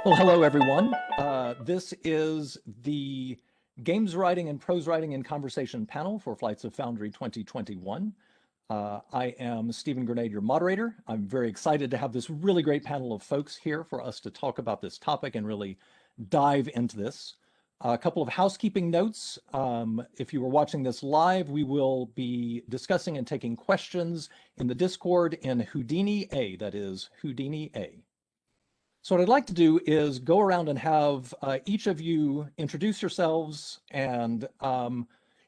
Well, hello, everyone. This is the Games Writing and Prose Writing and Conversation panel for Flights of Foundry 2021. I am Stephen Grenade, your moderator. I'm very excited to have this really great panel of folks here for us to talk about this topic and really dive into this. A couple of housekeeping notes. If you were watching this live, we will be discussing and taking questions in the Discord in Houdini A, that is Houdini A. So what I'd like to do is go around and have each of you introduce yourselves and,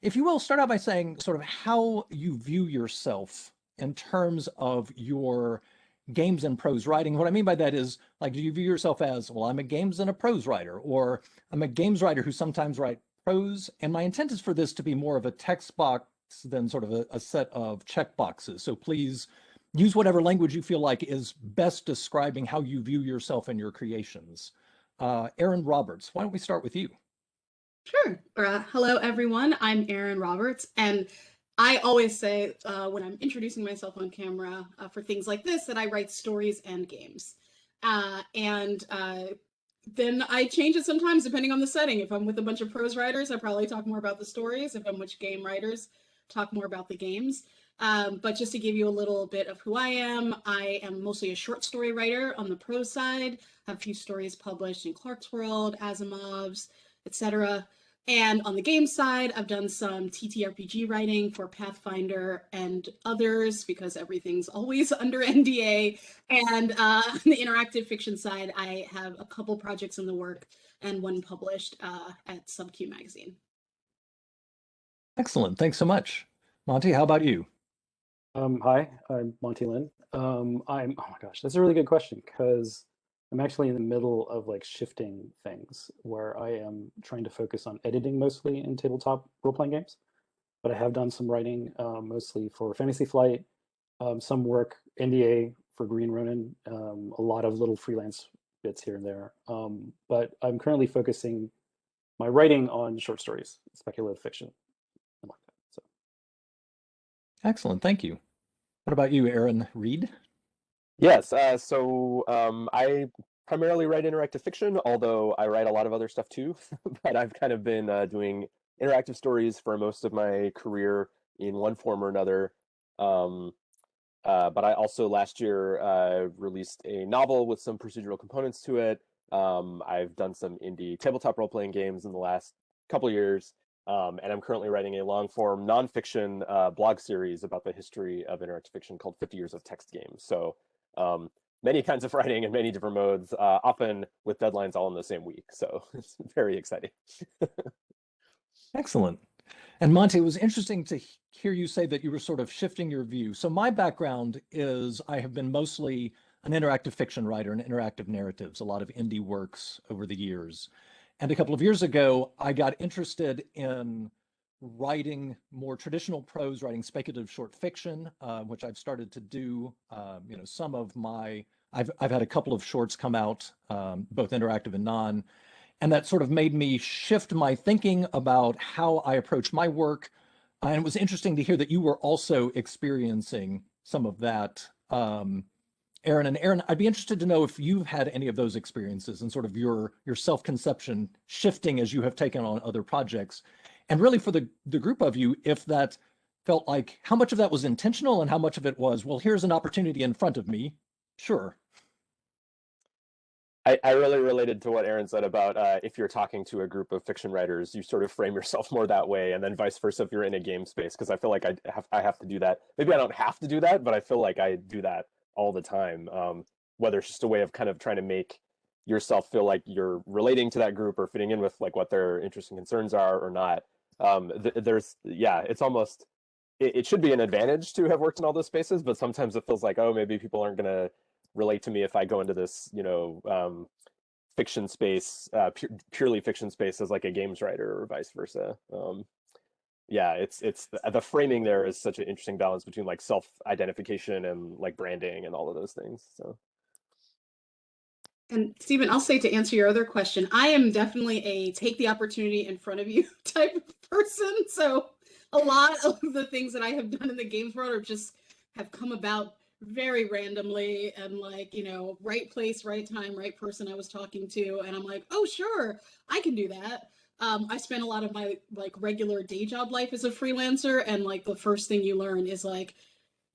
if you will, start out by saying sort of how you view yourself in terms of your games and prose writing. What I mean by that is, like, do you view yourself as, well, I'm a games and a prose writer, or I'm a games writer who sometimes write prose, and my intent is for this to be more of a text box than sort of a set of check boxes. So please use whatever language you feel like is best describing how you view yourself and your creations. Aaron Roberts, why don't we start with you? Sure. Hello, everyone. I'm Erin Roberts, and I always say when I'm introducing myself on camera for things like this that I write stories and games. And then I change it sometimes depending on the setting. If I'm with a bunch of prose writers, I probably talk more about the stories. If I'm with game writers, talk more about the games. But just to give you a little bit of who I am mostly a short story writer on the prose side. I have a few stories published in Clark's World, Asimov's, etc. And on the game side, I've done some TTRPG writing for Pathfinder and others because everything's always under NDA. And on the interactive fiction side, I have a couple projects in the work and one published at SubQ magazine. Excellent, thanks so much. Monty, how about you? Hi, I'm Monty Lin. Oh my gosh, that's a really good question because I'm actually in the middle of like shifting things where I am trying to focus on editing mostly in tabletop role-playing games. But I have done some writing mostly for Fantasy Flight, some work NDA for Green Ronin, a lot of little freelance bits here and there. But I'm currently focusing my writing on short stories, speculative fiction, and like that. So. Excellent, thank you. What about you, Aaron Reed? Yes, I primarily write interactive fiction, although I write a lot of other stuff too. But I've kind of been doing interactive stories for most of my career in one form or another. But I also last year released a novel with some procedural components to it. I've done some indie tabletop role-playing games in the last couple of years. And I'm currently writing a long-form nonfiction blog series about the history of interactive fiction called 50 Years of Text Games. So many kinds of writing in many different modes, often with deadlines all in the same week. So it's very exciting. Excellent. And Monty, it was interesting to hear you say that you were sort of shifting your view. So my background is I have been mostly an interactive fiction writer and interactive narratives, a lot of indie works over the years. And a couple of years ago, I got interested in writing more traditional prose, writing speculative short fiction, which I've started to do. Some of my, I've had a couple of shorts come out, both interactive and non, and that sort of made me shift my thinking about how I approach my work. And it was interesting to hear that you were also experiencing some of that. Aaron, and Aaron, I'd be interested to know if you've had any of those experiences and sort of your self-conception shifting as you have taken on other projects. And really for the group of you, if that felt like how much of that was intentional and how much of it was, well, here's an opportunity in front of me. Sure. I really related to what Aaron said about if you're talking to a group of fiction writers, you sort of frame yourself more that way, and then vice versa if you're in a game space, because I feel like I have to do that. Maybe I don't have to do that, but I feel like I do that all the time, whether it's just a way of kind of trying to make yourself feel like you're relating to that group or fitting in with like what their interests and concerns are or not. It's almost, it should be an advantage to have worked in all those spaces, but sometimes it feels like, oh, maybe people aren't going to relate to me if I go into this, fiction space, purely fiction space as like a games writer or vice versa. It's the framing there is such an interesting balance between like self-identification and like branding and all of those things. So. And Stephen, I'll say to answer your other question, I am definitely a take the opportunity in front of you type of person. So a lot of the things that I have done in the games world have come about very randomly and like, right place, right time, right person I was talking to. And I'm like, oh, sure, I can do that. I spent a lot of my like regular day job life as a freelancer. And like the first thing you learn is like,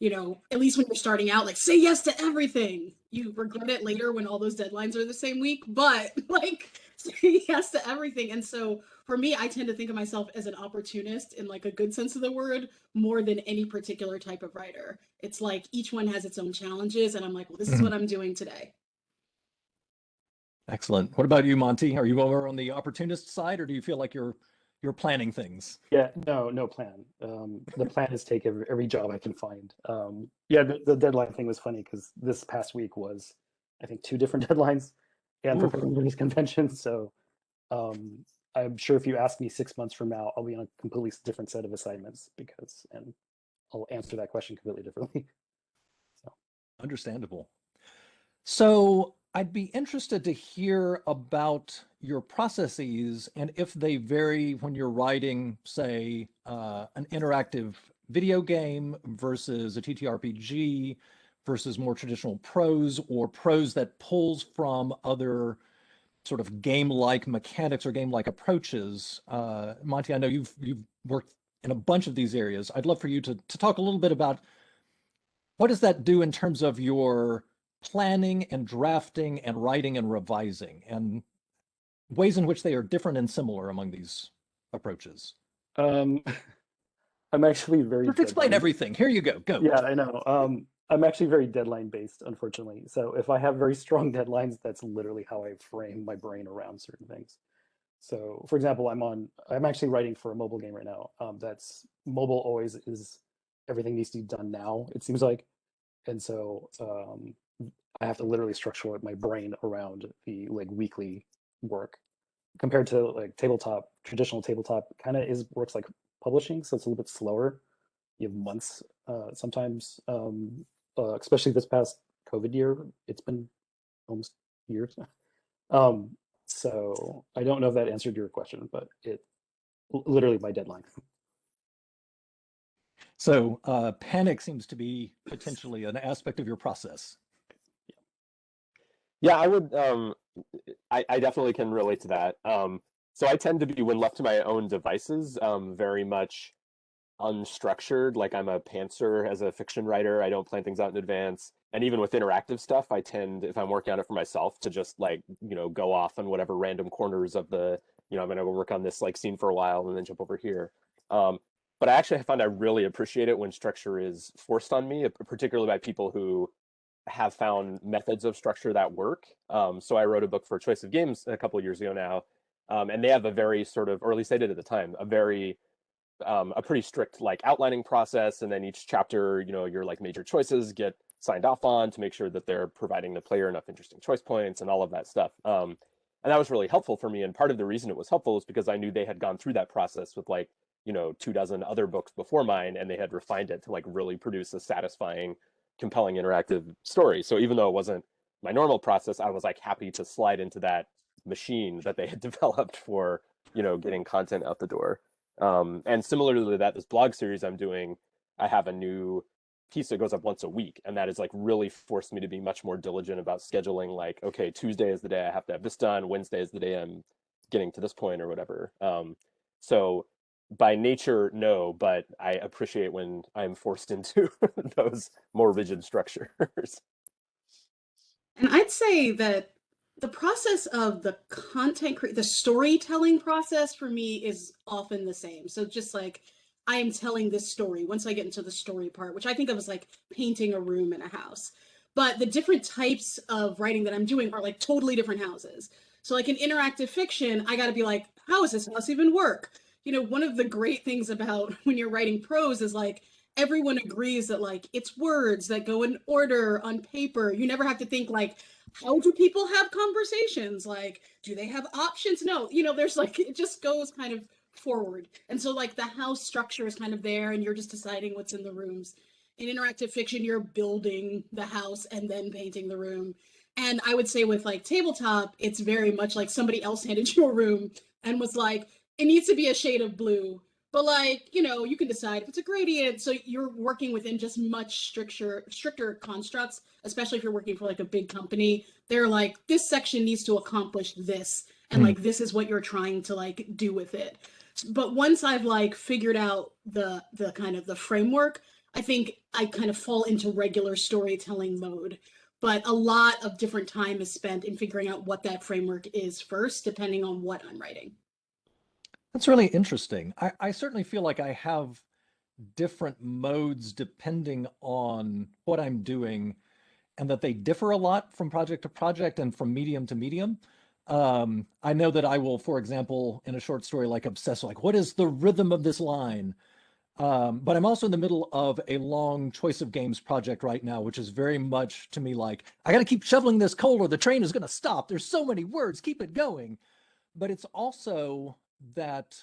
at least when you're starting out, like say yes to everything. You regret it later when all those deadlines are the same week, but like say yes to everything. And so for me, I tend to think of myself as an opportunist in like a good sense of the word more than any particular type of writer. It's like each one has its own challenges, and I'm like, well, this is what I'm doing today. Excellent. What about you, Monty? Are you over on the opportunist side, or do you feel like you're planning things? Yeah, no plan. The plan is take every job I can find. Yeah, the deadline thing was funny because this past week was, I think, 2 different deadlines and Ooh. preparing for this convention. So I'm sure if you ask me 6 months from now, I'll be on a completely different set of assignments and I'll answer that question completely differently. So Understandable. So I'd be interested to hear about your processes and if they vary when you're writing, say, an interactive video game versus a TTRPG versus more traditional prose or prose that pulls from other sort of game-like mechanics or game-like approaches. Monty, I know you've worked in a bunch of these areas. I'd love for you to talk a little bit about what does that do in terms of your planning and drafting and writing and revising and ways in which they are different and similar among these approaches. um, I'm actually very Just explain everything. Here you go. Go. Yeah, I know. I'm actually very deadline based, unfortunately. So if I have very strong deadlines, that's literally how I frame my brain around certain things. So, for example, I'm actually writing for a mobile game right now. That's mobile always is everything needs to be done now, it seems like. And so I have to literally structure my brain around the like weekly work compared to like tabletop, traditional tabletop kind of works like publishing, so it's a little bit slower. You have months sometimes, especially this past COVID year. It's been almost years. um, so I don't know if that answered your question, but it literally my deadline. So panic seems to be potentially an aspect of your process. Yeah, I would. I definitely can relate to that. So I tend to be, when left to my own devices, very much unstructured. Like I'm a pantser as a fiction writer. I don't plan things out in advance. And even with interactive stuff, I tend, if I'm working on it for myself, to just like, go off on whatever random corners of the, I'm going to go work on this like scene for a while and then jump over here. But I actually find I really appreciate it when structure is forced on me, particularly by people who have found methods of structure that work. So I wrote a book for Choice of Games a couple of years ago now, and they have a very sort of, or at least they did at the time, a pretty strict like outlining process, and then each chapter, your like major choices get signed off on to make sure that they're providing the player enough interesting choice points and all of that stuff. And that was really helpful for me. And part of the reason it was helpful is because I knew they had gone through that process with like 24 other books before mine, and they had refined it to like really produce a satisfying, compelling interactive story. So even though it wasn't my normal process, I was like happy to slide into that machine that they had developed for getting content out the door. And similarly to that, this blog series I'm doing, I have a new piece that goes up once a week, and that has like really forced me to be much more diligent about scheduling. Like, okay, Tuesday is the day I have to have this done. Wednesday is the day I'm getting to this point or whatever. So by nature, no, but I appreciate when I'm forced into those more rigid structures. And I'd say that the process of the storytelling process for me is often the same. So just like I am telling this story once I get into the story part, which I think of as like painting a room in a house. But the different types of writing that I'm doing are like totally different houses. So like in interactive fiction, I got to be like, how does this house even work? One of the great things about when you're writing prose is like everyone agrees that like it's words that go in order on paper. You never have to think like, how do people have conversations? Like, do they have options? No, there's like, it just goes kind of forward. And so like the house structure is kind of there and you're just deciding what's in the rooms. In interactive fiction, you're building the house and then painting the room. And I would say with like tabletop, it's very much like somebody else handed you a room and was like, it needs to be a shade of blue. But like, you can decide if it's a gradient. So you're working within just much stricter constructs, especially if you're working for like a big company. They're like, this section needs to accomplish this, and Hmm. like this is what you're trying to like do with it. But once I've like figured out the kind of the framework, I think I kind of fall into regular storytelling mode. But a lot of different time is spent in figuring out what that framework is first, depending on what I'm writing. That's really interesting. I certainly feel like I have different modes depending on what I'm doing, and that they differ a lot from project to project and from medium to medium. I know that I will, for example, in a short story, like obsess, like, what is the rhythm of this line? But I'm also in the middle of a long choice of games project right now, which is very much to me like, I got to keep shoveling this coal or the train is going to stop. There's so many words, keep it going. But it's also that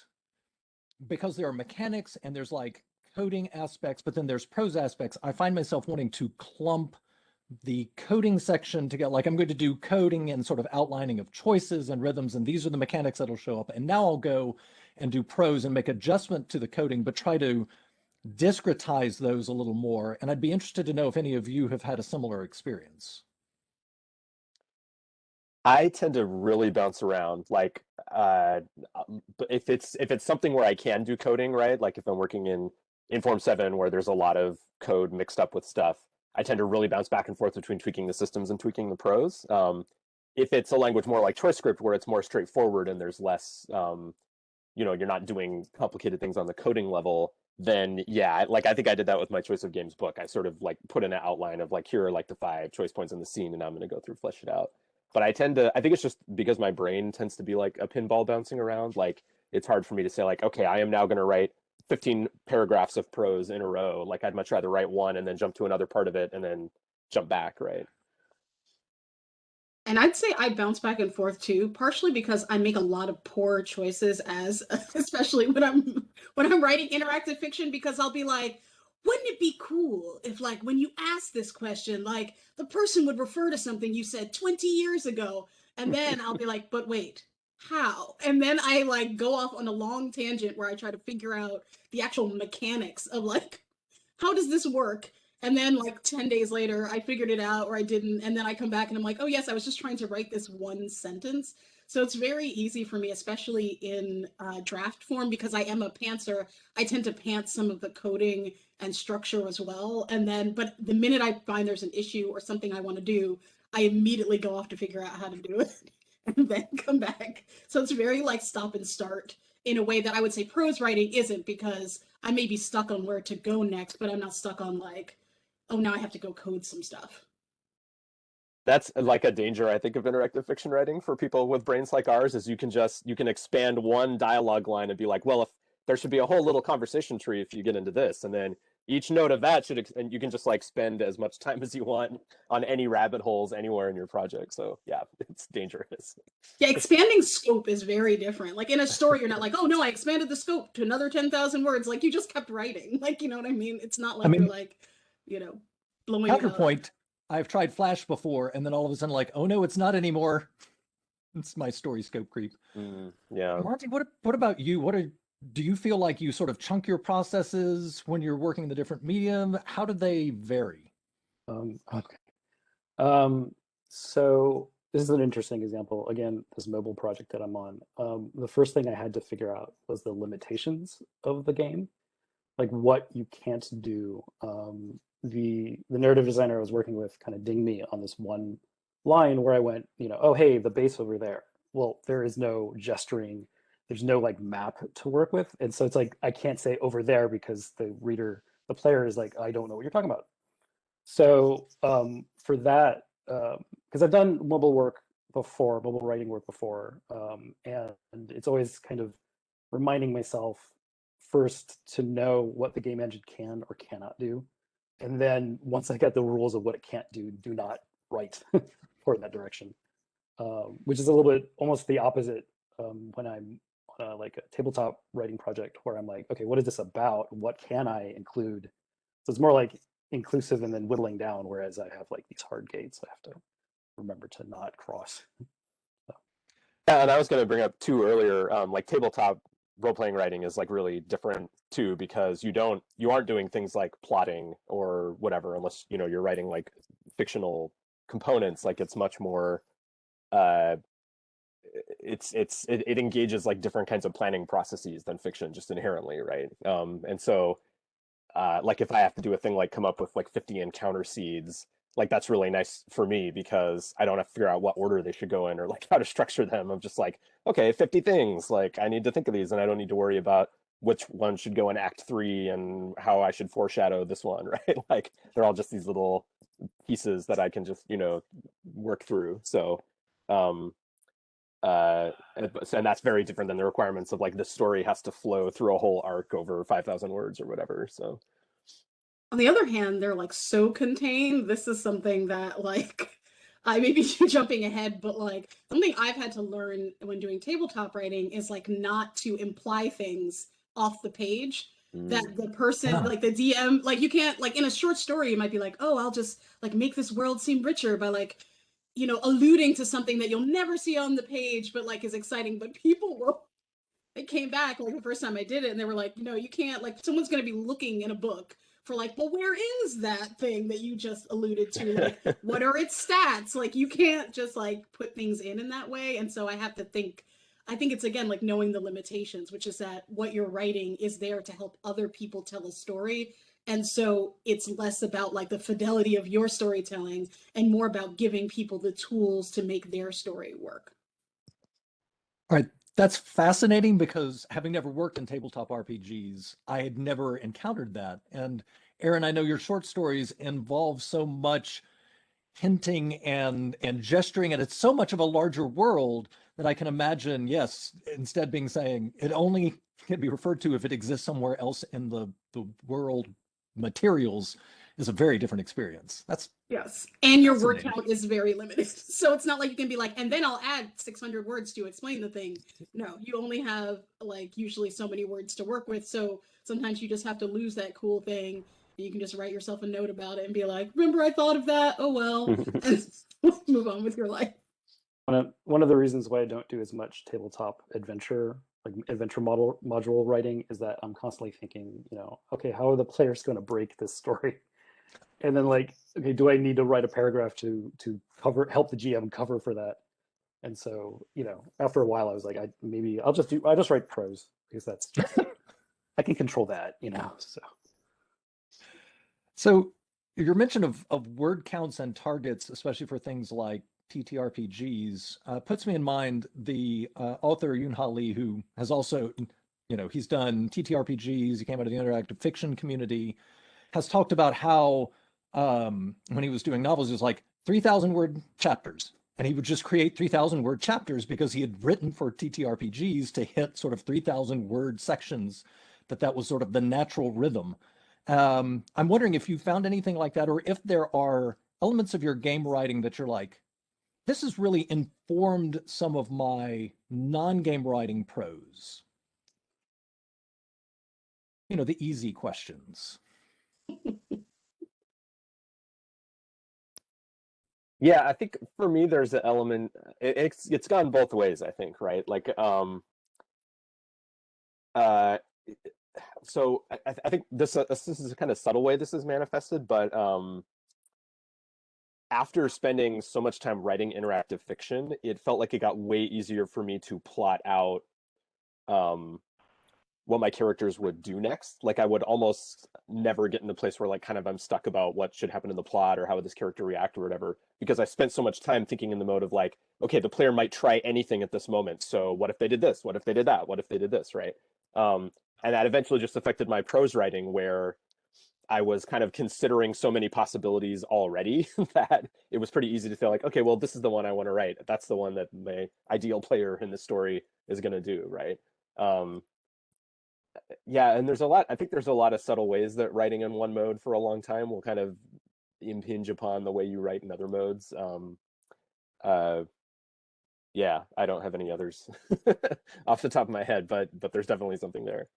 because there are mechanics and there's like coding aspects, but then there's prose aspects, I find myself wanting to clump the coding section to get like, I'm going to do coding and sort of outlining of choices and rhythms, and these are the mechanics that'll show up. And now I'll go and do prose and make adjustment to the coding, but try to discretize those a little more. And I'd be interested to know if any of you have had a similar experience. I tend to really bounce around. Like, but if it's something where I can do coding, right? Like if I'm working in Inform 7 where there's a lot of code mixed up with stuff, I tend to really bounce back and forth between tweaking the systems and tweaking the prose. If it's a language more like ChoiceScript where it's more straightforward and there's less, you're not doing complicated things on the coding level, then yeah, like I think I did that with my choice of games book. I sort of like put in an outline of like, here are like the 5 choice points in the scene, and I'm going to go through flesh it out. But I think it's just because my brain tends to be like a pinball bouncing around. Like it's hard for me to say like, okay, I am now going to write 15 paragraphs of prose in a row. Like I'd much rather write one and then jump to another part of it and then jump back, right? And I'd say I bounce back and forth too, partially because I make a lot of poor choices as especially when I'm writing interactive fiction because I'll be like, wouldn't it be cool if like when you ask this question, like the person would refer to something you said 20 years ago, and then I'll be like, but wait, how? And then I like go off on a long tangent where I try to figure out the actual mechanics of like how does this work? And then like 10 days later, I figured it out or I didn't. And then I come back and I'm like, oh, yes, I was just trying to write this one sentence. So it's very easy for me, especially in draft form, because I am a pantser. I tend to pant some of the coding and structure as well. And then, but the minute I find there's an issue or something I want to do, I immediately go off to figure out how to do it and then come back. So it's very like stop and start in a way that I would say prose writing isn't, because I may be stuck on where to go next, but I'm not stuck on like, oh, now I have to go code some stuff. That's like a danger I think of interactive fiction writing for people with brains like ours is you can expand one dialogue line and be like, well, if there should be a whole little conversation tree if you get into this, and then each note of that and you can just like spend as much time as you want on any rabbit holes anywhere in your project. So yeah, it's dangerous. Yeah, expanding scope is very different. Like in a story, you're not like, oh no, I expanded the scope to another 10,000 words. Like you just kept writing. Like, you know what I mean? It's not I like you're mean, like, you know, blowing it up. counterpoint, I've tried Flash before, and then all of a sudden, like, oh no, it's not anymore. It's my story scope creep. Yeah. Monty, what about you? Do you feel like you sort of chunk your processes when you're working in the different medium? How do they vary? Okay. Um, so this is an interesting example. Again, this mobile project that I'm on. The first thing I had to figure out was the limitations of the game, like what you can't do. The narrative designer I was working with kind of dinged me on this one line where I went, oh hey, the base over there. Well, there is no gesturing. There's no like map to work with, and so it's like I can't say over there because the player is like, I don't know what you're talking about. So for that, because I've done mobile work before, mobile writing work before, and it's always kind of reminding myself first to know what the game engine can or cannot do. And then once I get the rules of what it can't do, do not write for that direction, which is a little bit almost the opposite when I'm on like a tabletop writing project where I'm like, okay, what is this about? What can I include? So it's more like inclusive and then whittling down, whereas I have like these hard gates I have to remember to not cross. So, Yeah, and I was going to bring up too earlier, like tabletop role-playing writing is like really different too, because you aren't doing things like plotting or whatever, unless you're writing like fictional components. Like it's much more uh it engages like different kinds of planning processes than fiction just inherently, right? And so like if I have to do a thing like come up with like 50 encounter seeds, like that's really nice for me because I don't have to figure out what order they should go in or like how to structure them. I'm just like, okay, 50 things, like I need to think of these and I don't need to worry about which one should go in act 3 and how I should foreshadow this one, right? Like they're all just these little pieces that I can just work through. So um and that's very different than the requirements of like the story has to flow through a whole arc over 5,000 words or whatever. So On the other hand, they're like so contained. This is something that like I may be jumping ahead, but like something I've had to learn when doing tabletop writing is like not to imply things off the page that the person like the DM, like you can't, like in a short story you might be like, oh, I'll just like make this world seem richer by like alluding to something that you'll never see on the page but like is exciting. But people will, it came back like the first time I did it and they were like, you can't, like someone's going to be looking in a book for like, well, where is that thing that you just alluded to? Like, what are its stats? Like, you can't just like put things in that way. And so I have to think, I think it's again like knowing the limitations, which is that what you're writing is there to help other people tell a story. And so it's less about like the fidelity of your storytelling and more about giving people the tools to make their story work. All right, that's fascinating because having never worked in tabletop RPGs, I had never encountered that. And Aaron, I know your short stories involve so much hinting and gesturing, and it's so much of a larger world that I can imagine, yes, instead being saying it only can be referred to if it exists somewhere else in the world materials is a very different experience. That's Yes. And your word fascinating. count is very limited. So it's not like you can be like, and then I'll add 600 words to explain the thing. No, you only have like usually so many words to work with. So sometimes you just have to lose that cool thing. And you can just write yourself a note about it and be like, remember I thought of that? Oh well. And move on with your life. One of the reasons why I don't do as much tabletop adventure, like adventure module writing, is that I'm constantly thinking, okay, how are the players going to break this story? And then like, okay, do I need to write a paragraph to help the GM cover for that? And so, after a while, I was like, I'll just write prose because that's just I can control that, So your mention of word counts and targets, especially for things like TTRPGs, puts me in mind the author Yoon-Ha Lee, who has also, he's done TTRPGs. He came out of the interactive fiction community, has talked about how when he was doing novels, it was like 3,000 word chapters. And he would just create 3,000 word chapters because he had written for TTRPGs to hit sort of 3,000 word sections, that was sort of the natural rhythm. I'm wondering if you found anything like that, or if there are elements of your game writing that you're like, this has really informed some of my non-game writing prose. The easy questions. Yeah, I think for me there's an element. It's gone both ways, I think, right? Like uh so I think this is a kind of subtle way this is manifested, but after spending so much time writing interactive fiction, it felt like it got way easier for me to plot out um what my characters would do next. Like I would almost never get in a place where like kind of I'm stuck about what should happen in the plot or how would this character react or whatever, because I spent so much time thinking in the mode of like, okay, the player might try anything at this moment. So what if they did this? What if they did that? What if they did this? Right. And that eventually just affected my prose writing, where I was kind of considering so many possibilities already that it was pretty easy to feel like, okay, well, this is the one I want to write. That's the one that my ideal player in the story is going to do. Right. Um, yeah, and I think there's a lot of subtle ways that writing in one mode for a long time will kind of impinge upon the way you write in other modes. Uh, yeah, I don't have any others off the top of my head, but there's definitely something there.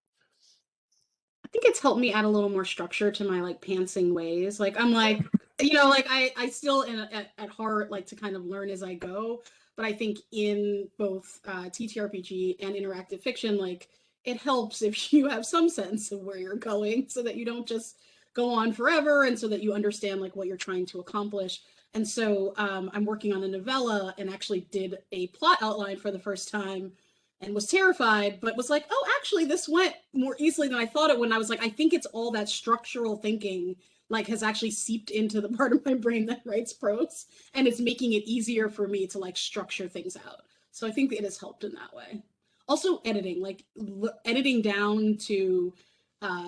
I think it's helped me add a little more structure to my like pantsing ways. Like I'm like, like I still at heart like to kind of learn as I go. But I think in both TTRPG and interactive fiction, like it helps if you have some sense of where you're going so that you don't just go on forever and so that you understand like what you're trying to accomplish. And so I'm working on a novella and actually did a plot outline for the first time and was terrified, but was like, oh, actually, this went more easily than I thought it would. And I was like, I think it's all that structural thinking like has actually seeped into the part of my brain that writes prose, and it's making it easier for me to like structure things out. So I think it has helped in that way. Also, editing, like editing down to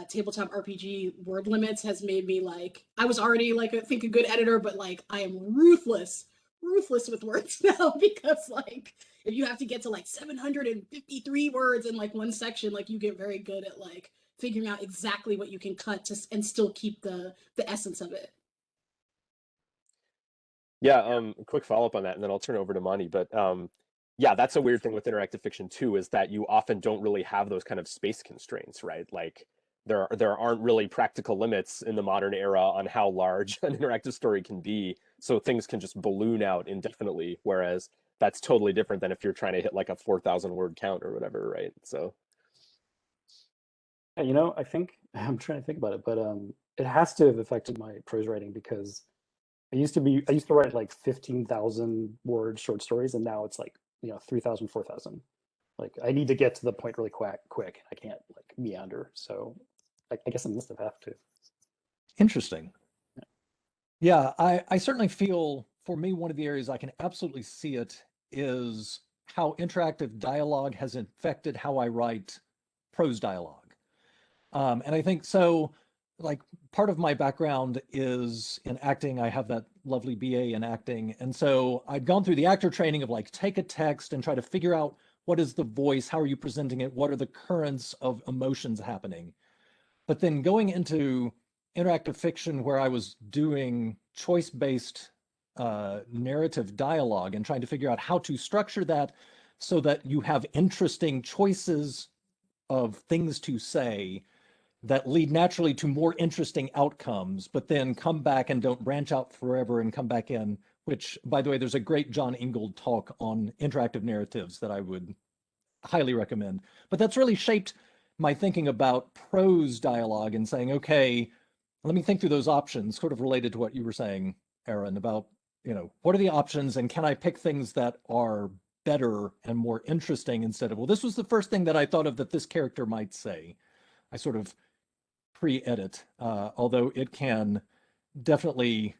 tabletop RPG word limits has made me like, I was already like I think a good editor, but like I am ruthless with words now because like if you have to get to like 753 words in like one section, like you get very good at like figuring out exactly what you can cut to and still keep the essence of it. Yeah, quick follow-up on that, and then I'll turn it over to Monty. But yeah, that's a weird thing with interactive fiction too, is that you often don't really have those kind of space constraints, right? Like there aren't really practical limits in the modern era on how large an interactive story can be, so things can just balloon out indefinitely. Whereas that's totally different than if you're trying to hit like a 4,000 word count or whatever, right? So You know, I think I'm trying to think about it, but it has to have affected my prose writing because I used to write like 15,000 word short stories, and now it's like, 3,000, 4,000. Like I need to get to the point really quick. I can't like meander. So I guess I must have to. Interesting. Yeah, I certainly feel for me, one of the areas I can absolutely see it is how interactive dialogue has affected how I write prose dialogue. And I think so, like, part of my background is in acting. I have that lovely BA in acting. And so I'd gone through the actor training of like, take a text and try to figure out what is the voice, how are you presenting it, what are the currents of emotions happening. But then going into interactive fiction where I was doing choice-based narrative dialogue and trying to figure out how to structure that so that you have interesting choices of things to say that lead naturally to more interesting outcomes, but then come back and don't branch out forever and come back in, which, by the way, there's a great John Ingold talk on interactive narratives that I would highly recommend. But that's really shaped my thinking about prose dialogue and saying, okay, let me think through those options, sort of related to what you were saying, Aaron, about, what are the options and can I pick things that are better and more interesting instead of, well, this was the first thing that I thought of that this character might say. I sort of pre-edit, although it can definitely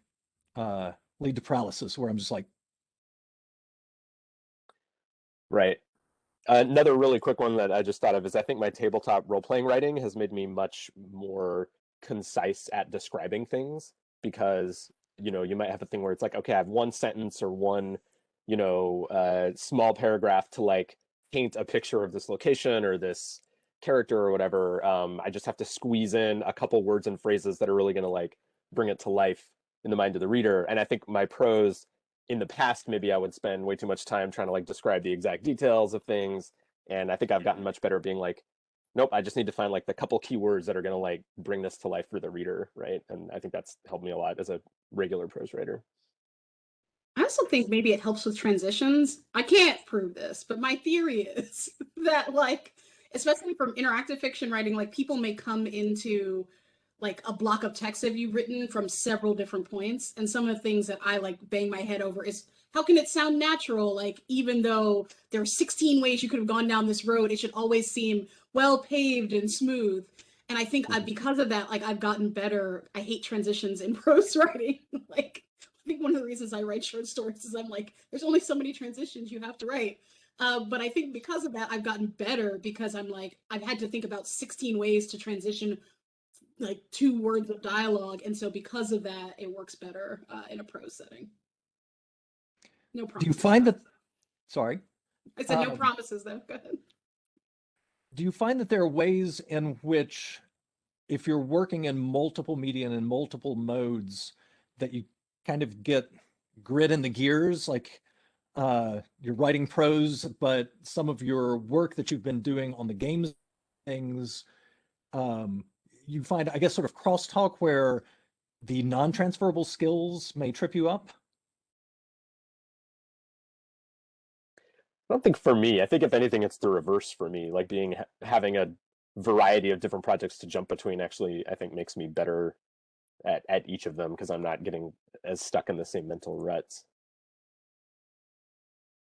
lead to paralysis where I'm just like, right. Another really quick one that I just thought of is I think my tabletop role-playing writing has made me much more concise at describing things because, you might have a thing where it's like, okay, I have one sentence or one, small paragraph to like paint a picture of this location or this character or whatever. I just have to squeeze in a couple words and phrases that are really going to like bring it to life in the mind of the reader. And I think my prose in the past, maybe I would spend way too much time trying to like describe the exact details of things. And I think I've gotten much better at being like, nope, I just need to find like the couple keywords that are going to like bring this to life for the reader, right? And I think that's helped me a lot as a regular prose writer. I also think maybe it helps with transitions. I can't prove this, but my theory is that like, especially from interactive fiction writing, like people may come into like a block of text that you've written from several different points. And some of the things that I like bang my head over is how can it sound natural? Like, even though there are 16 ways you could have gone down this road, it should always seem well paved and smooth. And I think because of that, like I've gotten better. I hate transitions in prose writing. Like, I think one of the reasons I write short stories is I'm like, there's only so many transitions you have to write. But I think because of that, I've gotten better because I'm like, I've had to think about 16 ways to transition like 2 words of dialogue. And so because of that, it works better in a prose setting. No do you promises. find that, sorry, I said no promises though. Go ahead. do you find that there are ways in which if you're working in multiple media and in multiple modes that you kind of get grit in the gears, like you're writing prose, but some of your work that you've been doing on the games things, you find, I guess, sort of crosstalk where the non-transferable skills may trip you up? I don't think for me. I think if anything, it's the reverse for me. Like having a variety of different projects to jump between actually, I think makes me better at each of them because I'm not getting as stuck in the same mental ruts.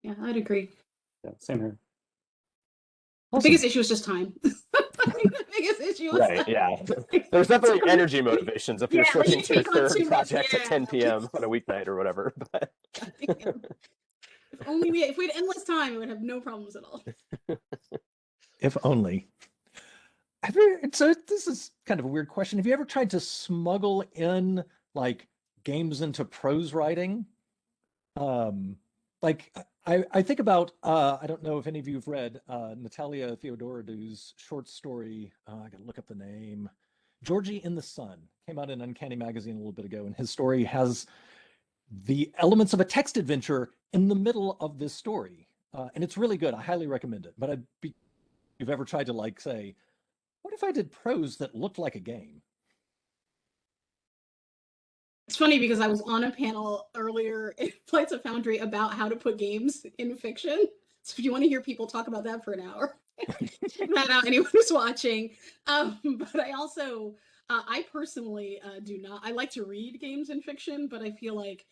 Yeah, I'd agree. Yeah, same here. The Awesome. biggest issue is just time. I think the biggest issue is Right, time. yeah. There's definitely energy motivations if you're Yeah, like switching you to your take on third too much. project at Yeah. 10 p.m. on a weeknight or whatever. But If only if we had endless time, we would have no problems at all. If only. So this is kind of a weird question. Have you ever tried to smuggle in like games into prose writing? Um, like I think about I don't know if any of you have read Natalia Theodorodou's short story. I gotta look up the name. Georgie in the Sun came out in Uncanny Magazine a little bit ago, and his story has the elements of a text adventure in the middle of this story, and it's really good. I highly recommend it. But if you've ever tried to like say, what if I did prose that looked like a game? It's funny because I was on a panel earlier in Flights of Foundry about how to put games in fiction. So if you want to hear people talk about that for an hour, check that out. Anyone who's watching. But I also, I personally do not. I like to read games in fiction, but I feel like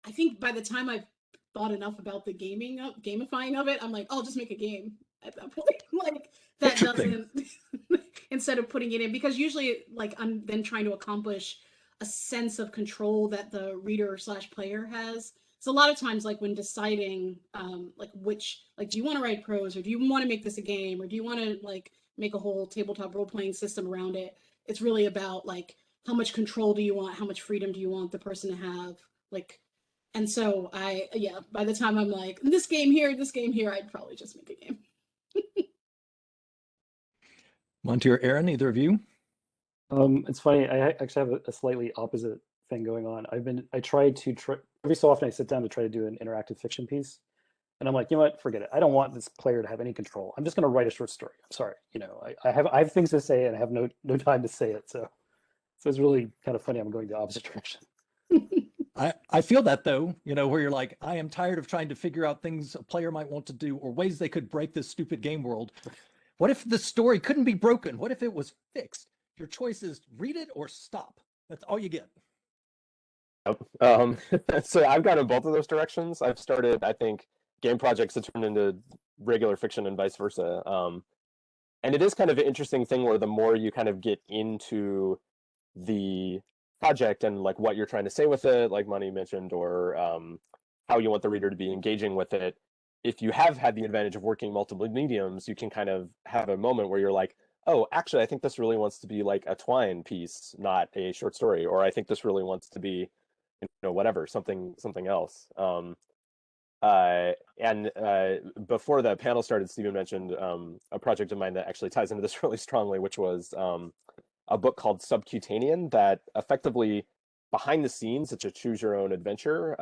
I think by the time I've thought enough about the gamifying of it, I'm like, I'll just make a game at that point. Like that Interesting. doesn't instead of putting it in because usually like I'm then trying to accomplish a sense of control that the reader slash player has. So a lot of times like when deciding like which like do you want to write prose or do you want to make this a game or do you want to like make a whole tabletop role playing system around it, it's really about like how much control do you want, how much freedom do you want the person to have, like, and so yeah, by the time I'm like, this game here, I'd probably just make a game. Monty or Aaron, either of you? It's funny. I actually have a slightly opposite thing going on. I try to every so often I sit down to try to do an interactive fiction piece, and I'm like, you know what, forget it. I don't want this player to have any control. I'm just going to write a short story. I'm sorry, I have things to say and I have no time to say it. So it's really kind of funny. I'm going the opposite direction. I feel that though, where you're like, I am tired of trying to figure out things a player might want to do or ways they could break this stupid game world. What if the story couldn't be broken? What if it was fixed? Your choice is read it or stop. That's all you get. um, so I've gone in both of those directions. I've started, I think, game projects that turn into regular fiction and vice versa. And it is kind of an interesting thing where the more you kind of get into the project and like what you're trying to say with it, like Monty mentioned, or how you want the reader to be engaging with it. If you have had the advantage of working multiple mediums, you can kind of have a moment where you're like, oh, actually, I think this really wants to be like a Twine piece, not a short story, or I think this really wants to be, whatever, something else. And before the panel started, Stephen mentioned a project of mine that actually ties into this really strongly, which was a book called Subcutanean that effectively behind the scenes, it's a choose your own adventure.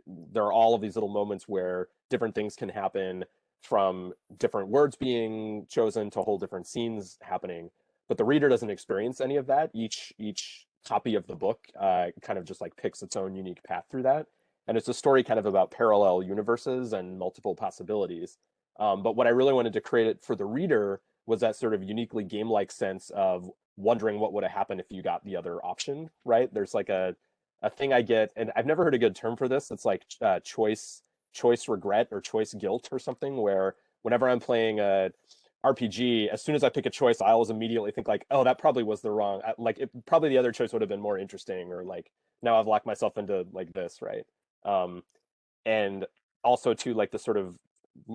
There are all of these little moments where different things can happen from different words being chosen to whole different scenes happening, but the reader doesn't experience any of that. Each copy of the book kind of just like picks its own unique path through that. And it's a story kind of about parallel universes and multiple possibilities. But what I really wanted to create it for the reader was that sort of uniquely game-like sense of wondering what would have happened if you got the other option, right? There's like a thing I get, and I've never heard a good term for this. It's like choice regret or choice guilt or something, where whenever I'm playing a RPG, as soon as I pick a choice, I always immediately think like, oh, that probably was the wrong, like probably the other choice would have been more interesting, or like now I've locked myself into like this, right? Um, and also too like the sort of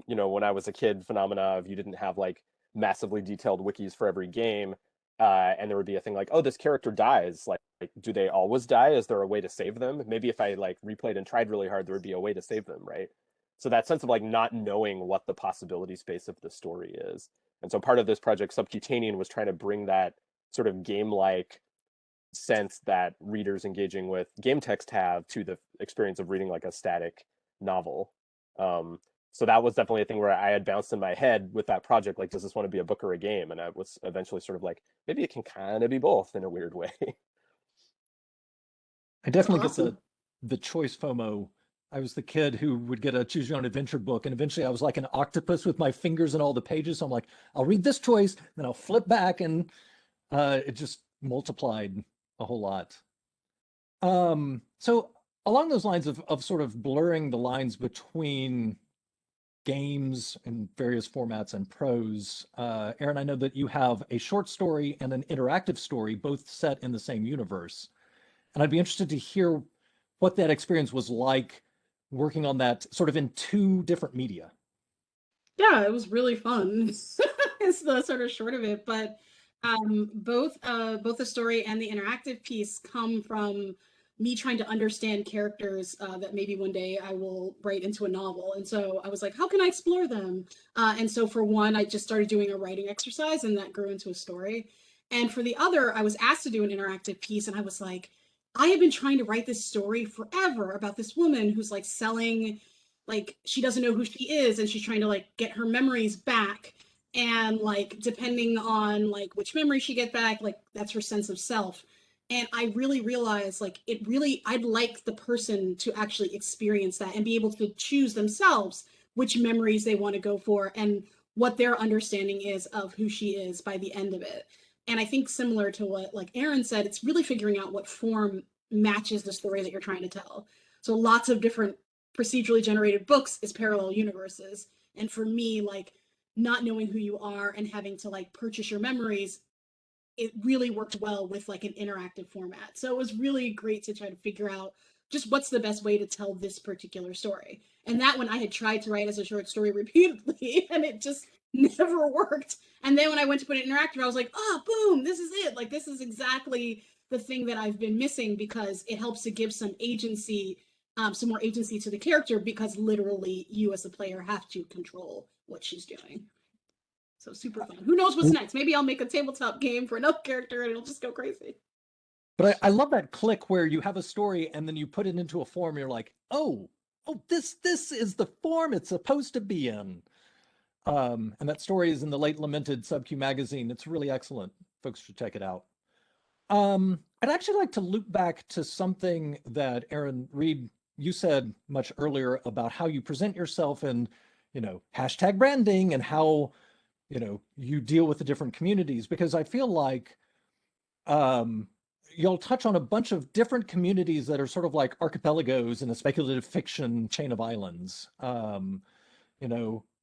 when I was a kid phenomena of you didn't have like massively detailed wikis for every game, and there would be a thing like, oh, this character dies, like do they always die? Is there a way to save them? Maybe if I like replayed and tried really hard, there would be a way to save them, right? So that sense of like not knowing what the possibility space of the story is. And so part of this project Subcutanean was trying to bring that sort of game like sense that readers engaging with game text have to the experience of reading like a static novel. So that was definitely a thing where I had bounced in my head with that project, like, does this want to be a book or a game? And I was eventually sort of like, maybe it can kind of be both in a weird way. I That's definitely get awesome. the choice FOMO I was the kid who would get a choose your own adventure book, and eventually I was like an octopus with my fingers in all the pages. So I'm like, I'll read this choice, then I'll flip back, and it just multiplied a whole lot. So along those lines of sort of blurring the lines between games in various formats and prose, Aaron, I know that you have a short story and an interactive story, both set in the same universe. And I'd be interested to hear what that experience was like working on that sort of in two different media. Yeah, it was really fun. It's the sort of short of it, but both the story and the interactive piece come from me trying to understand characters that maybe one day I will write into a novel. And so I was like, how can I explore them? And so for one, I just started doing a writing exercise, and that grew into a story. And for the other, I was asked to do an interactive piece, and I was like, I have been trying to write this story forever about this woman who's like selling, like she doesn't know who she is, and she's trying to like get her memories back, and like depending on like which memory she get back, like that's her sense of self. And I really realized like it really, I'd like the person to actually experience that and be able to choose themselves which memories they want to go for and what their understanding is of who she is by the end of it. And I think similar to what like Aaron said, it's really figuring out what form matches the story that you're trying to tell. So lots of different procedurally generated books is parallel universes. And for me, like not knowing who you are and having to like purchase your memories, it really worked well with like an interactive format. So it was really great to try to figure out just what's the best way to tell this particular story. And that one I had tried to write as a short story repeatedly and it just never worked. And then when I went to put it interactive, I was like, oh, boom, this is it. Like, this is exactly the thing that I've been missing because it helps to give some agency, some more agency to the character because literally you as a player have to control what she's doing. So super fun. Who knows what's next? Maybe I'll make a tabletop game for another character and it'll just go crazy. But I love that click where you have a story and then you put it into a form. You're like, oh, this is the form it's supposed to be in. And that story is in the late lamented Sub-Q magazine. It's really excellent. Folks should check it out. I'd actually like to loop back to something that Aaron Reed, you said much earlier about how you present yourself and, hashtag branding and how, you deal with the different communities, because I feel like you'll touch on a bunch of different communities that are sort of like archipelagos in a speculative fiction chain of islands.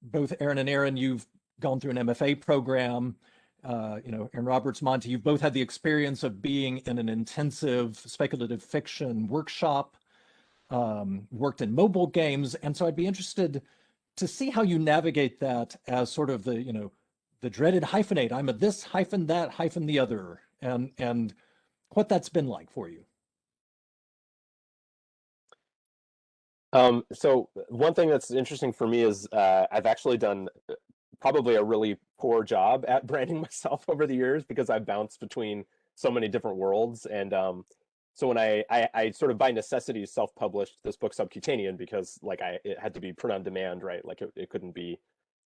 Both Aaron, you've gone through an MFA program. Aaron Roberts, Monty, you've both had the experience of being in an intensive speculative fiction workshop, worked in mobile games. And so I'd be interested to see how you navigate that as sort of the dreaded hyphenate. I'm a this hyphen that hyphen the other, and what that's been like for you. So one thing that's interesting for me is I've actually done probably a really poor job at branding myself over the years because I bounced between so many different worlds. And so when I sort of by necessity self-published this book Subcutanean because like it had to be print on demand, right? Like it couldn't be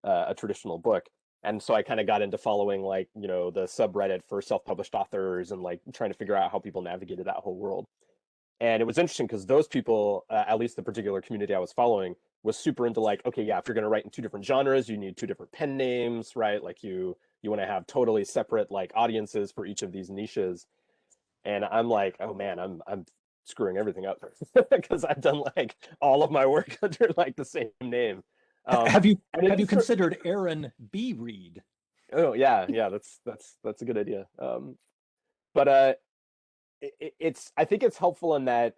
a traditional book. And so I kind of got into following like, the subreddit for self-published authors and like trying to figure out how people navigated that whole world. And it was interesting because those people, at least the particular community I was following, was super into like, okay, yeah, if you're going to write in two different genres, you need two different pen names, right? Like you want to have totally separate like audiences for each of these niches. And I'm like, oh man, I'm screwing everything up because I've done like all of my work under like the same name. Have you considered Aaron B. Reed? Oh yeah, that's a good idea. But I think it's helpful in that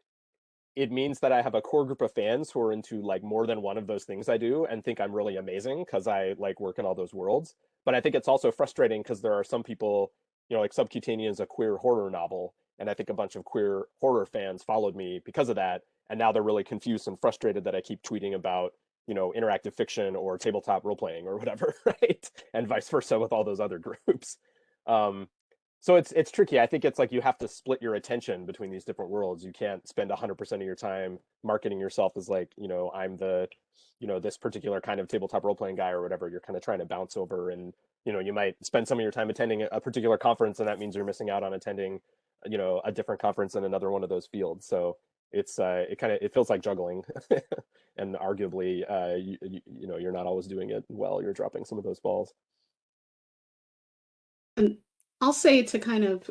it means that I have a core group of fans who are into like more than one of those things I do and think I'm really amazing because I like work in all those worlds. But I think it's also frustrating because there are some people, like Subcutanean is a queer horror novel, and I think a bunch of queer horror fans followed me because of that, and now they're really confused and frustrated that I keep tweeting about, interactive fiction or tabletop role playing or whatever, right? And vice versa with all those other groups. So it's tricky. I think it's like you have to split your attention between these different worlds. You can't spend 100% of your time marketing yourself as like, I'm the, this particular kind of tabletop role playing guy or whatever. You're kind of trying to bounce over and, you might spend some of your time attending a particular conference and that means you're missing out on attending, a different conference in another one of those fields. So it feels like juggling, and arguably, you know, you're not always doing it well. You're dropping some of those balls. And I'll say to kind of,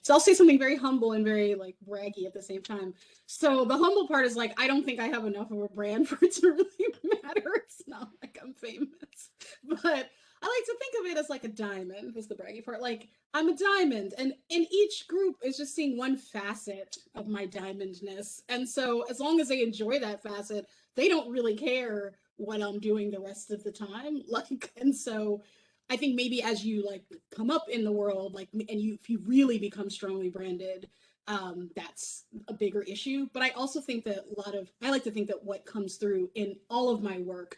so I'll say something very humble and very like braggy at the same time. So the humble part is like, I don't think I have enough of a brand for it to really matter. It's not like I'm famous, but I like to think of it as like a diamond is the braggy part. Like I'm a diamond, and in each group is just seeing one facet of my diamondness. And so as long as they enjoy that facet, they don't really care what I'm doing the rest of the time. Like, and so I think maybe as you like come up in the world, like, and you if you really become strongly branded, that's a bigger issue. But I also think that I like to think that what comes through in all of my work,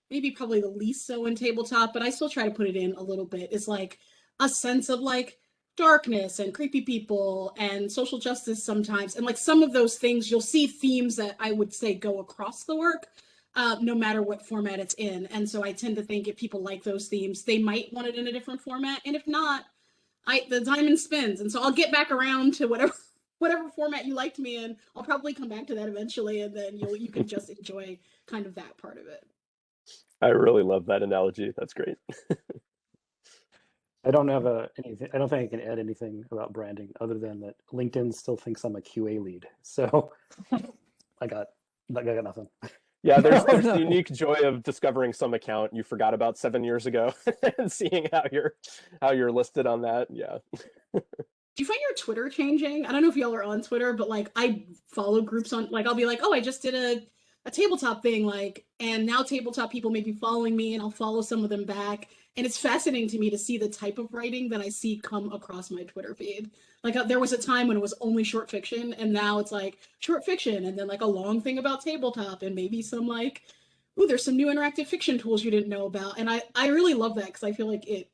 maybe probably the least so in tabletop, but I still try to put it in a little bit, is like a sense of like darkness and creepy people and social justice sometimes. And like some of those things, you'll see themes that I would say go across the work, no matter what format it's in. And so I tend to think if people like those themes, they might want it in a different format. And if not, the diamond spins. And so I'll get back around to whatever format you liked me in. I'll probably come back to that eventually, and then you can just enjoy kind of that part of it. I really love that analogy. That's great. I don't have anything. I don't think I can add anything about branding other than that LinkedIn still thinks I'm a QA lead. So I got nothing. Yeah, there's the unique joy of discovering some account you forgot about 7 years ago and seeing how you're listed on that. Yeah. Do you find your Twitter changing? I don't know if y'all are on Twitter, but like I follow groups on, like I'll be like, oh, I just did a tabletop thing, like, and now tabletop people may be following me, and I'll follow some of them back. And it's fascinating to me to see the type of writing that I see come across my Twitter feed. Like there was a time when it was only short fiction, and now it's like short fiction, and then like a long thing about tabletop, and maybe some like, ooh, there's some new interactive fiction tools you didn't know about. And I really love that because I feel like it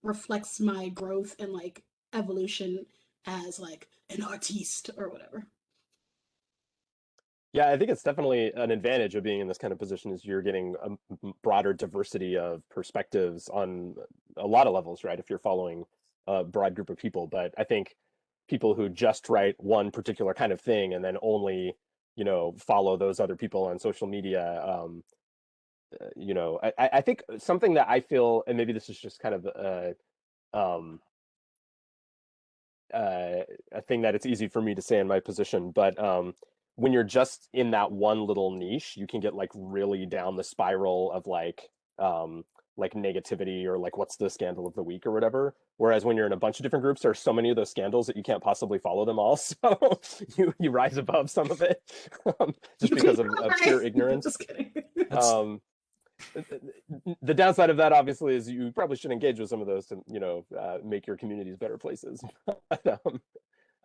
reflects my growth and like evolution as like an artiste or whatever. Yeah, I think it's definitely an advantage of being in this kind of position is you're getting a broader diversity of perspectives on a lot of levels, right? If you're following a broad group of people. But I think people who just write one particular kind of thing and then only, you know, follow those other people on social media, you know, I think something that I feel, and maybe this is just kind of um, a thing that it's easy for me to say in my position, but when you're just in that one little niche, you can get like really down the spiral of like negativity or like what's the scandal of the week or whatever. Whereas when you're in a bunch of different groups, there are so many of those scandals that you can't possibly follow them all. So you rise above some of it just because of pure ignorance. Just kidding. The downside of that obviously is you probably should engage with some of those to, you know, make your communities better places. But,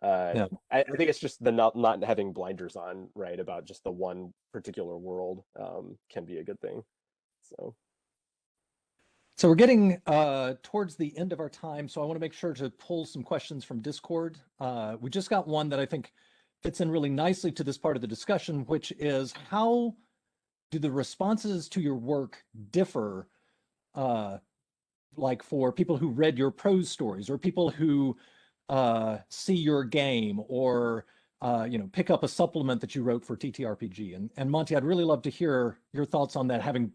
Yeah. I think it's just the not having blinders on, right, about just the one particular world can be a good thing. So we're getting towards the end of our time, so I want to make sure to pull some questions from Discord. We just got one that I think fits in really nicely to this part of the discussion, which is how do the responses to your work differ, like for people who read your prose stories or people who see your game or you know, pick up a supplement that you wrote for TTRPG. And Monty, I'd really love to hear your thoughts on that, having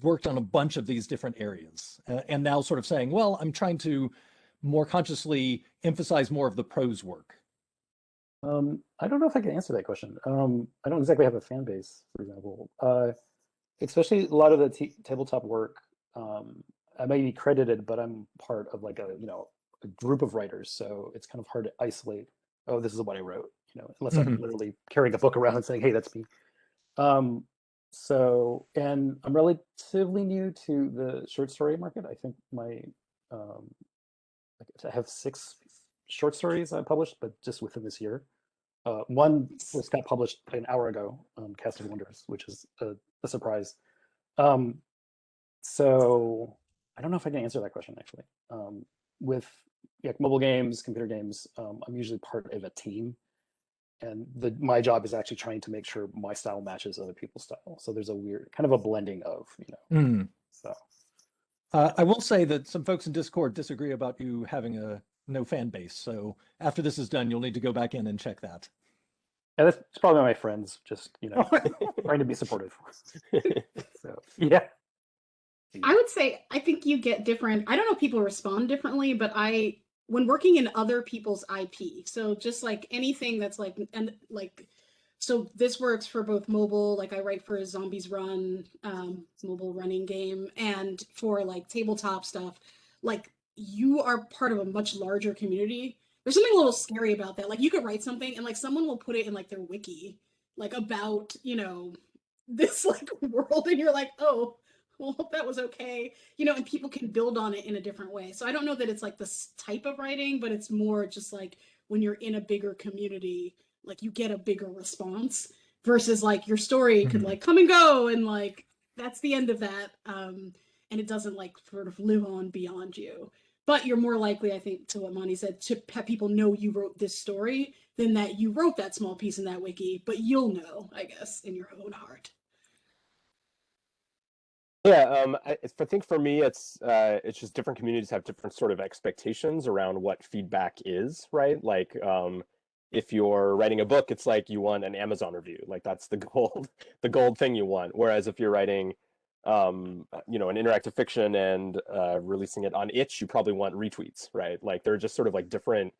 worked on a bunch of these different areas and now sort of saying, well, I'm trying to more consciously emphasize more of the prose work. I don't know if I can answer that question. I don't exactly have a fan base, for example. Especially a lot of the tabletop work, I may be credited, but I'm part of like a group of writers, so it's kind of hard to isolate. Oh, this is what I wrote, unless I'm literally carrying a book around and saying, "Hey, that's me." So, and I'm relatively new to the short story market. I think I have 6 short stories I published, but just within this year. One got published an hour ago, Cast of Wonders, which is a surprise. So I don't know if I can answer that question actually. With mobile games, computer games, I'm usually part of a team, and my job is actually trying to make sure my style matches other people's style. So there's a weird kind of a blending of, So I will say that some folks in Discord disagree about you having no fan base. So after this is done, you'll need to go back in and check that. Yeah, that's probably my friends, just, trying to be supportive. So, yeah. I would say I think you get different. I don't know if people respond differently, but when working in other people's IP, so just like anything that's like, and like, so this works for both mobile, like I write for a Zombies Run mobile running game, and for like tabletop stuff, like you are part of a much larger community. There's something a little scary about that. Like you could write something and like someone will put it in like their wiki, like about, this like world, and you're like, oh, well, hope that was okay, and people can build on it in a different way. So I don't know that it's like this type of writing, but it's more just like when you're in a bigger community, like you get a bigger response versus like your story could like come and go, and like that's the end of that. And it doesn't like sort of live on beyond you. But you're more likely, I think, to what Monty said, to have people know you wrote this story than that you wrote that small piece in that wiki, but you'll know, I guess, in your own heart. Yeah, I think for me, it's just different communities have different sort of expectations around what feedback is, right? Like, if you're writing a book, it's like you want an Amazon review, like that's the gold thing you want. Whereas if you're writing, an interactive fiction and releasing it on itch, you probably want retweets, right? Like they're just sort of like different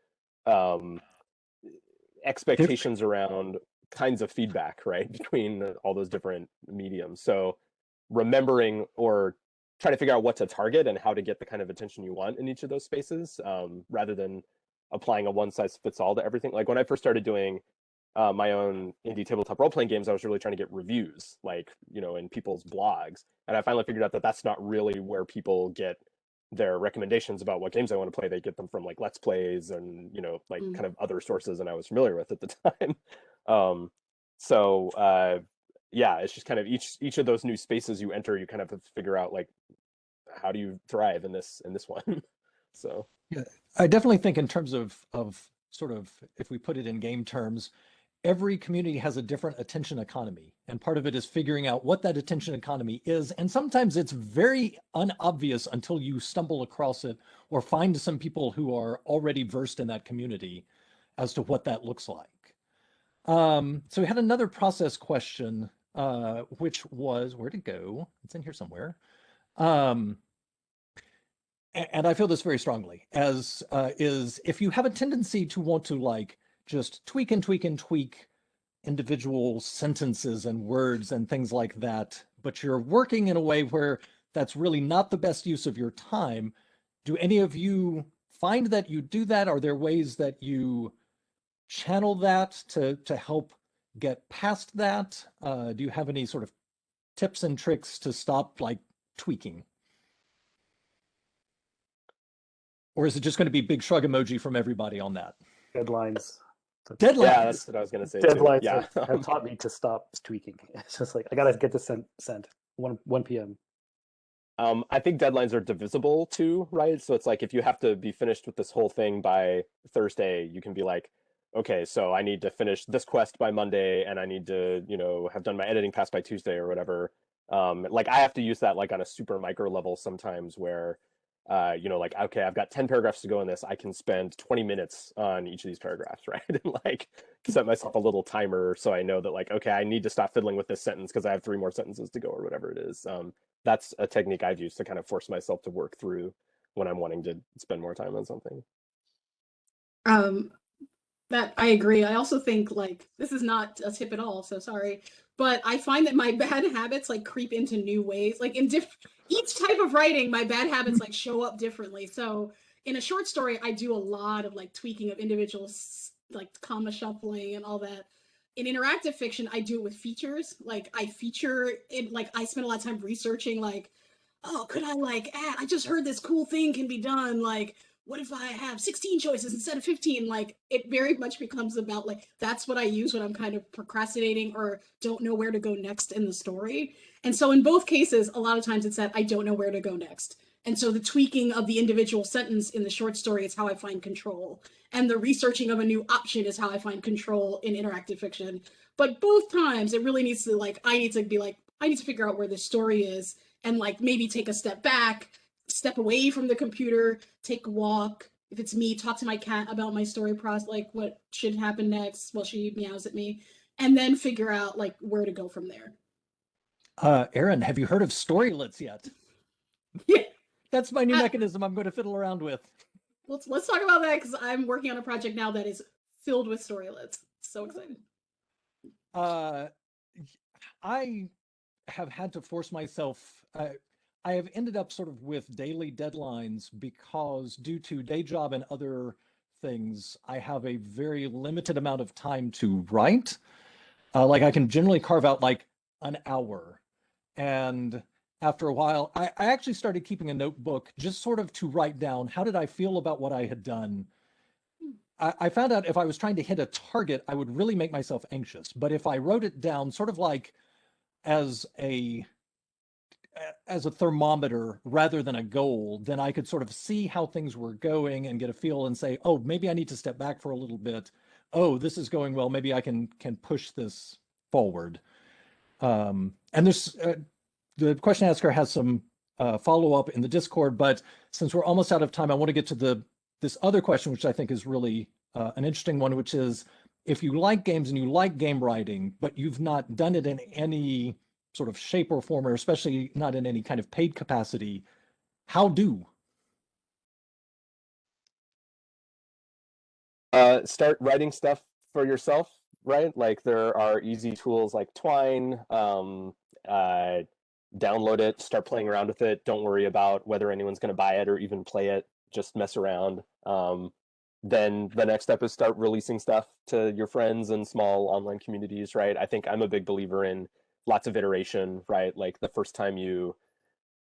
expectations around kinds of feedback, right, between all those different mediums. So remembering or try to figure out what to target and how to get the kind of attention you want in each of those spaces, rather than applying a one size fits all to everything. Like when I first started doing my own indie tabletop role playing games, I was really trying to get reviews, like, in people's blogs. And I finally figured out that that's not really where people get their recommendations about what games I want to play. They get them from like Let's Plays and, kind of other sources than I was familiar with at the time. So yeah, it's just kind of each of those new spaces you enter, you kind of have to figure out like, how do you thrive in this one? So yeah, I definitely think in terms of sort of, if we put it in game terms, every community has a different attention economy, and part of it is figuring out what that attention economy is. And sometimes it's very unobvious until you stumble across it or find some people who are already versed in that community as to what that looks like. So we had another process question, which was, where'd it go? It's in here somewhere. And I feel this very strongly, as is if you have a tendency to want to like just tweak and tweak and tweak individual sentences and words and things like that, but you're working in a way where that's really not the best use of your time. Do any of you find that you do that? Are there ways that you channel that to help get past that? Do you have any sort of tips and tricks to stop like tweaking? Or is it just going to be big shrug emoji from everybody on that? Deadlines. Deadlines. yeah, that's what I was gonna say Deadlines too. Yeah. have taught me to stop tweaking. It's just like I gotta get this sent 1 p.m. I think deadlines are divisible too, right? So it's like if you have to be finished with this whole thing by Thursday, you can be like, okay, so I need to finish this quest by Monday, and I need to, have done my editing pass by Tuesday or whatever. Like I have to use that like on a super micro level sometimes where, like, okay, I've got 10 paragraphs to go in this. I can spend 20 minutes on each of these paragraphs, right? And like set myself a little timer so I know that like, okay, I need to stop fiddling with this sentence because I have 3 more sentences to go or whatever it is. That's a technique I've used to kind of force myself to work through when I'm wanting to spend more time on something. That I agree. I also think like this is not a tip at all, so sorry. But I find that my bad habits like creep into new ways. Like in each type of writing, my bad habits like show up differently. So in a short story, I do a lot of like tweaking of individuals, like comma shuffling and all that. In interactive fiction, I do it with features. Like I feature it, like I spend a lot of time researching like, oh, could I like add, I just heard this cool thing can be done. Like, what if I have 16 choices instead of 15? Like, it very much becomes about like, that's what I use when I'm kind of procrastinating or don't know where to go next in the story. And so in both cases, a lot of times it's that I don't know where to go next. And so the tweaking of the individual sentence in the short story is how I find control. And the researching of a new option is how I find control in interactive fiction. But both times it really needs to like, I need to be like, I need to figure out where the story is and like maybe take a step back, step away from the computer, take a walk, if it's me, talk to my cat about my story process, like what should happen next while she meows at me, and then figure out like where to go from there. Aaron, have you heard of storylets yet? Yeah. That's my new mechanism I'm going to fiddle around with. Let's talk about that, because I'm working on a project now that is filled with storylets. So excited. I have had to force myself. I have ended up sort of with daily deadlines because, due to day job and other things, I have a very limited amount of time to write. Like I can generally carve out like an hour. And after a while, I actually started keeping a notebook just sort of to write down how did I feel about what I had done. I found out if I was trying to hit a target, I would really make myself anxious. But if I wrote it down sort of like as a thermometer rather than a goal, then I could sort of see how things were going and get a feel and say, oh, maybe I need to step back for a little bit. Oh, this is going well. Maybe I can push this forward. And there's the question asker has some follow-up in the Discord, but since we're almost out of time, I want to get to this other question, which I think is really an interesting one, which is, if you like games and you like game writing, but you've not done it in any sort of shape or form, or especially not in any kind of paid capacity, how do? Start writing stuff for yourself, right? Like there are easy tools like Twine. Download it, start playing around with it. Don't worry about whether anyone's going to buy it or even play it. Just mess around. Then the next step is start releasing stuff to your friends and small online communities, right? I think I'm a big believer in lots of iteration, right? Like the first time you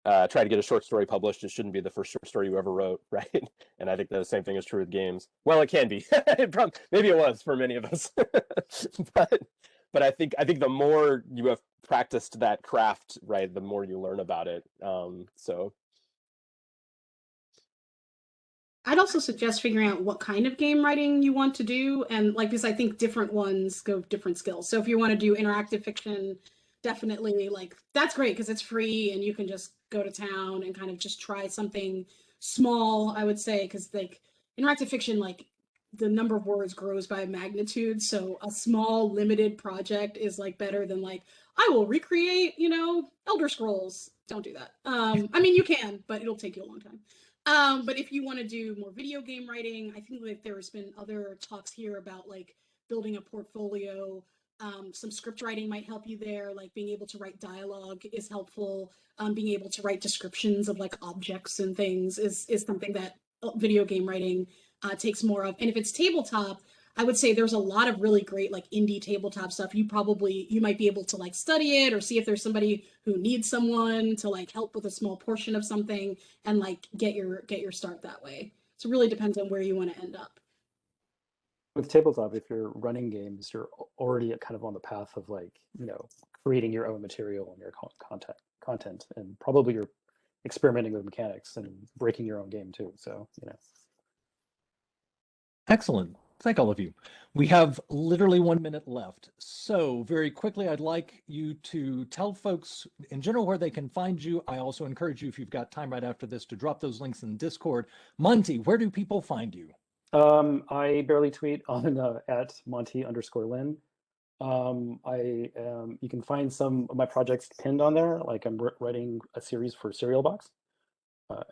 try to get a short story published, it shouldn't be the first short story you ever wrote, right? And I think the same thing is true with games. Well, it can be. Maybe it was for many of us, but I think the more you have practiced that craft, right, the more you learn about it. So I'd also suggest figuring out what kind of game writing you want to do, and like, because I think different ones go different skills. So if you want to do interactive fiction, definitely like that's great because it's free and you can just go to town and kind of just try something small, I would say, because like interactive fiction, like the number of words grows by magnitude. So a small limited project is like better than like, I will recreate, Elder Scrolls. Don't do that. I mean, you can, but it'll take you a long time. But if you want to do more video game writing, I think like there's been other talks here about like building a portfolio. Some script writing might help you there, like being able to write dialogue is helpful. Being able to write descriptions of like objects and things is something that video game writing takes more of. And if it's tabletop, I would say there's a lot of really great like indie tabletop stuff. You might be able to like study it or see if there's somebody who needs someone to like help with a small portion of something and like get your start that way. So it really depends on where you want to end up. With tabletop, if you're running games, you're already kind of on the path of like, creating your own material and your content, and probably you're experimenting with mechanics and breaking your own game too. So, Excellent. Thank all of you. We have literally 1 minute left. So very quickly, I'd like you to tell folks in general where they can find you. I also encourage you, if you've got time right after this, to drop those links in Discord. Monty, where do people find you? I barely tweet on at Monty_Lin. You can find some of my projects pinned on there. Like I'm writing a series for Serial Box,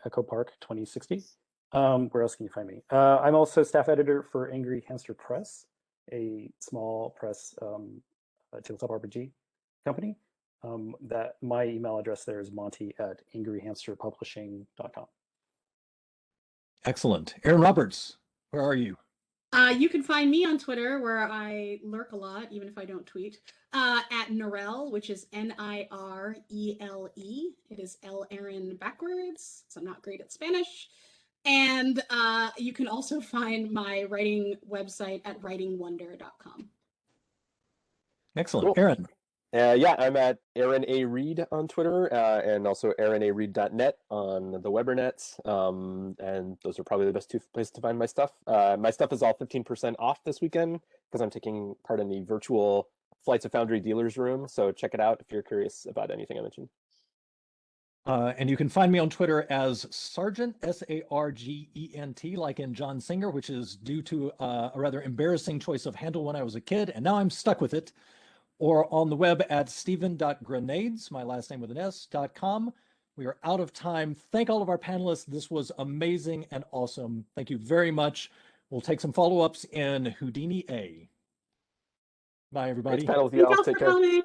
Echo Park 2060. Where else can you find me? I'm also staff editor for Angry Hamster Press, a small press tabletop RPG company. That my email address there is monty@angryhamsterpublishing.com. Excellent. Aaron Roberts, where are you? You can find me on Twitter, where I lurk a lot, even if I don't tweet, at Narelle, which is Nirele. It is L Aaron backwards, so I'm not great at Spanish. And you can also find my writing website at writingwonder.com. Excellent. Cool. Aaron. Yeah, I'm at Aaron A. Reed on Twitter, and also aaronareed.net on the Webernets. And those are probably the best two places to find my stuff. My stuff is all 15% off this weekend because I'm taking part in the virtual Flights of Foundry Dealers Room. So check it out if you're curious about anything I mentioned. And you can find me on Twitter as Sargent, S-A-R-G-E-N-T, like in John Singer, which is due to a rather embarrassing choice of handle when I was a kid, and now I'm stuck with it. Or on the web at stephen.grenades, my last name with an S.com. We are out of time. Thank all of our panelists. This was amazing and awesome. Thank you very much. We'll take some follow-ups in Houdini A. Bye, everybody. Great panel with Thank y'all. y'all Take for care. coming.